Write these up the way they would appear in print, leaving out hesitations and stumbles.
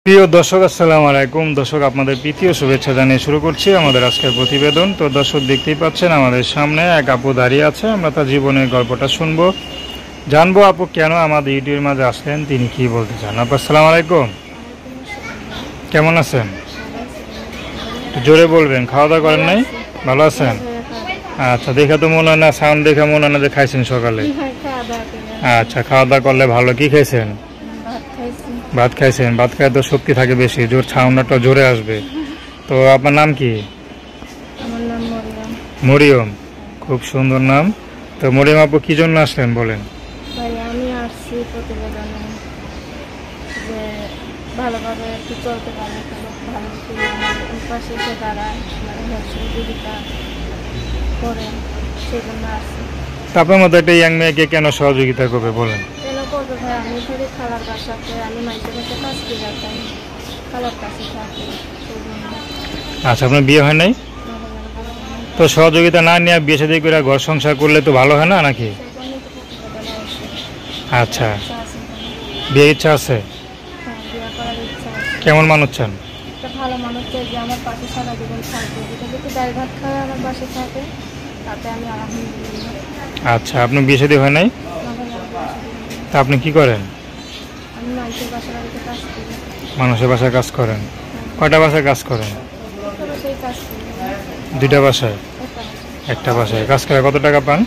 প্রিয় দর্শক, আসসালামু আলাইকুম। দর্শক, আপনাদের প্রীতীয় শুভেচ্ছা জানিয়ে শুরু করছি আমাদের আজকের প্রতিবেদন। তো দর্শক, দেখতেই পাচ্ছেন আমাদের সামনে এক আপু দাঁড়িয়ে আছে। আমরা তার জীবনের গল্পটা শুনবো, জানবো আপু কেন আমাদের ইউটিউবের মাঝে আসলেন, তিনি কি বলতে চান। আপু আসসালামু আলাইকুম, কেমন আছেন? একটু জোরে বলবেন। খাওয়া দাওয়া করেন নাই? ভালো আছেন? আচ্ছা, দেখে তো মনে হয় না, সাউন্ড দেখে মনে হয় না যে খাইছেন সকালে। আচ্ছা, খাওয়া দাওয়া করলে ভালো। কি খাইছেন? ভাত খাইছেন। ভাত খাই তো শক্তি থাকে বেশি, জোর সাউন্ডটা জোরে আসবে। তো আপনার নাম কি? আমার নাম মরিয়ম। মরিয়ম, খুব সুন্দর নাম। তো মরিয়ম আপু, কি জন্য আসলেন বলেন? ভাই, আমি আসছি প্রতিবেদনে যে ভালোভাবে একটু চলতে পারে, ভালো পাশে এসে দাঁড়ায়, সহযোগিতা করে, সেই জন্য আসছি। তা আপনার মতো একটা ইয়াং মেয়েকে কেন সহযোগিতা করবে বলেন? কেন করবে ভাই? আমি ধরি খালার বাসাতে, আমি মাইকের কাছে কাজ করে যাতাম, খালার কাছে থাকি, সেই জন্য। আচ্ছা, আপনার বিয়ে হয় নাই? তো সহযোগিতা না নিয়ে বিয়ে শাদী করে ঘর সংসার করলে তো ভালো হয় না নাকি? আচ্ছা, বিয়ের ইচ্ছা আছে? বিয়ে করার ইচ্ছা আছে। কেমন মানুষ চান? একটা ভালো মানুষ চাই যে আমার পাশে সারা জীবন থাকবে, যেটা যদি ডাল ভাত খায় আমার পাশে থাকে, তাতে আমি আলহামদুলিল্লাহ। আচ্ছা, আপনার বিয়ে শাদী হয় নাই? তা আপনি কি করেন? আমি মানুষের বাসার বাড়িতে কাজ করি। মানুষের বাসায় কাজ করেন? কয়টা বাসায় কাজ করেন? একটা বাসায় কাজ করি। দুইটা বাসায়? একটা বাসায় কাজ করে কত টাকা পান?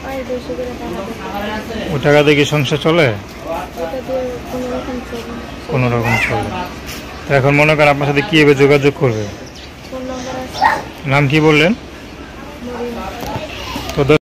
প্রায় 200 করে টাকা দিতে। ওই টাকা দিয়ে কি সংসার চলে? ওটা দিয়ে কোনো রকম চলি। কোনো রকম চলে। তো এখন মনে করেন আপনার সাথে কীভাবে যোগাযোগ করবে? ফোন নম্বর আছে। নাম কি বললেন? মরিয়ম। তো